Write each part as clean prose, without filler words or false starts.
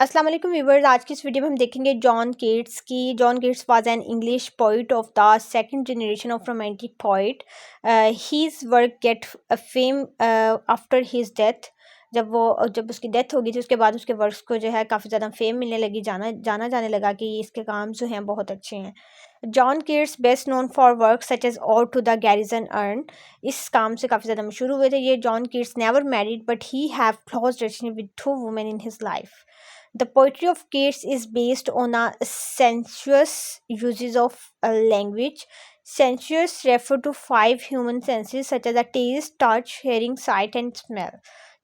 अस्सलाम वालेकुम व्यूवर्स। आज की इस वीडियो में हम देखेंगे जॉन केट्स की। John Keats was an English poet of the second generation of romantic poet. His work get fame after his death. जब उसकी डेथ होगी थी उसके बाद उसके वर्क्स को जो है काफ़ी ज़्यादा फेम मिलने लगी, जाना जाने लगा कि इसके काम जो हैं बहुत अच्छे हैं। John Keats best known for work such as ode to the Grecian urn, इस काम से काफ़ी ज़्यादा मशहूर हुए थे ये। John Keats never married but he have close relation with 2 women in his life. The poetry of Keats is based on a sensuous uses of language. Sensuous refer to 5 human senses such as a taste, touch, hearing, sight, and smell.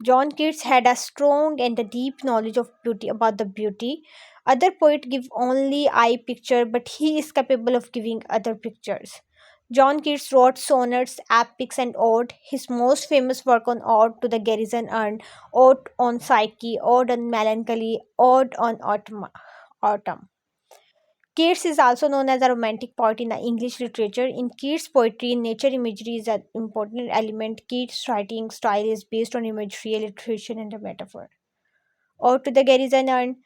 John Keats had a strong and a deep knowledge of beauty about the beauty. Other poets give only eye picture, but he is capable of giving other pictures. John Keats wrote sonnets, epics, and ode. His most famous work on ode to the garrison earned Ode on Psyche, Ode on Melancholy, Ode on Autumn. Keats is also known as a romantic poet in the English literature. In Keats' poetry, nature imagery is an important element. Keats' writing style is based on imagery, illustration, and a metaphor. Ode to the Garrison Urn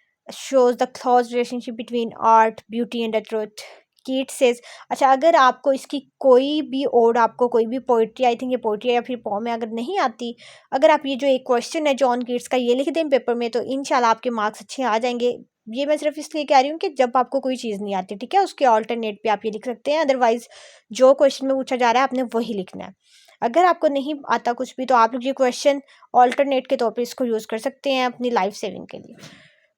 shows the close relationship between art, beauty, and the truth. कीट says, अच्छा अगर आपको इसकी कोई भी odd, आपको कोई भी पोइट्री, आई थिंक ये पोइट्री या फिर पोम है, अगर नहीं आती, अगर आप ये जो एक क्वेश्चन है जॉन कीट्स का ये लिख दें पेपर में तो इंशाल्लाह आपके मार्क्स अच्छे आ जाएंगे। ये मैं सिर्फ इसलिए कह रही हूँ कि जब आपको कोई चीज़ नहीं आती, ठीक है, उसके ऑल्टरनेट पे आप ये लिख सकते हैं, अदरवाइज जो क्वेश्चन में पूछा जा रहा है आपने वही लिखना है। अगर आपको नहीं आता कुछ भी तो आप लोग ये क्वेश्चन ऑल्टरनेट के तौर पे इसको यूज़ कर सकते हैं अपनी लाइफ सेविंग के लिए।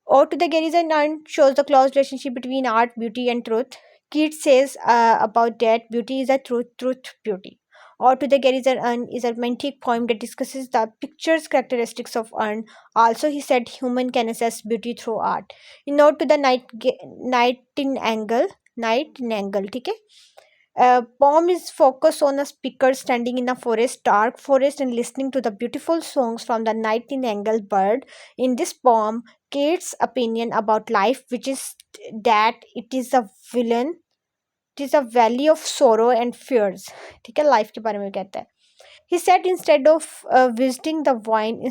Ode to the Garrison Urn shows the close relationship between art, beauty, and truth. Keats says about that beauty is a truth, beauty. Ode to the Garrison Urn is a romantic poem that discusses the picture's characteristics of urn. Also, he said human can assess beauty through art. In Ode to the Nightingale, ठीक है? Poem is focused on a speaker standing in a forest, dark forest, and listening to the beautiful songs from the nightingale bird. In this poem, Keats' opinion about life, which is that it is a villain, it is a valley of sorrow and fears. ठीक है, life के बारे में कहता है. He said instead of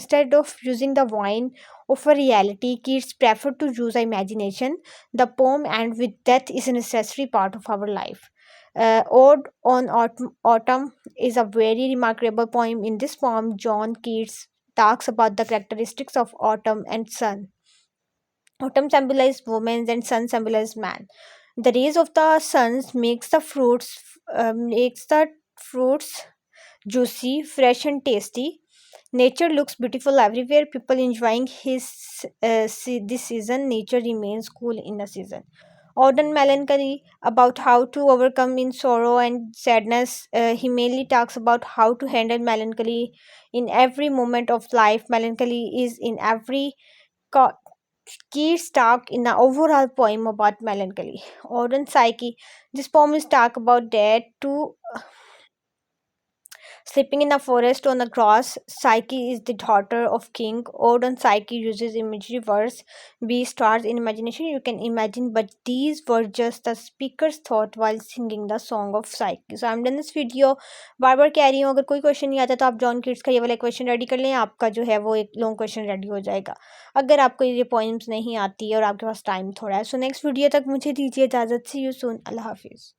instead of using the wine of a reality, Keats preferred to use imagination. The poem ends with death is a necessary part of our life. Ode on Autumn is a very remarkable poem. In this poem, John Keats talks about the characteristics of autumn and sun. Autumn symbolizes women and sun symbolizes man. The rays of the sun makes the fruits juicy, fresh, and tasty. Nature looks beautiful everywhere. People enjoying this season. Nature remains cool in the season. Auden melancholy about how to overcome in sorrow and sadness. He mainly talks about how to handle melancholy in every moment of life. Melancholy is in every key talk in the overall poem about melancholy. Auden psyche. This poem is talk about that too. Sleeping in a forest on the grass, Psyche is the daughter of king. Ode on Psyche uses imagery words, be stars in imagination you can imagine, but these were just the speaker's thought while singing the song of Psyche. So I'm done this video. बार बार कह रही हूँ अगर कोई question नहीं आता तो आप John Keats का ये वाला क्वेश्चन रेडी कर लें, आपका जो है वो एक लॉन्ग क्वेश्चन रेडी हो जाएगा। अगर आपको ये पोइम्स नहीं आती और आपके पास टाइम थोड़ा है, सो नेक्स्ट वीडियो तक मुझे दीजिए इजाज़त। सी यू सून, अल्लाह हाफिज़।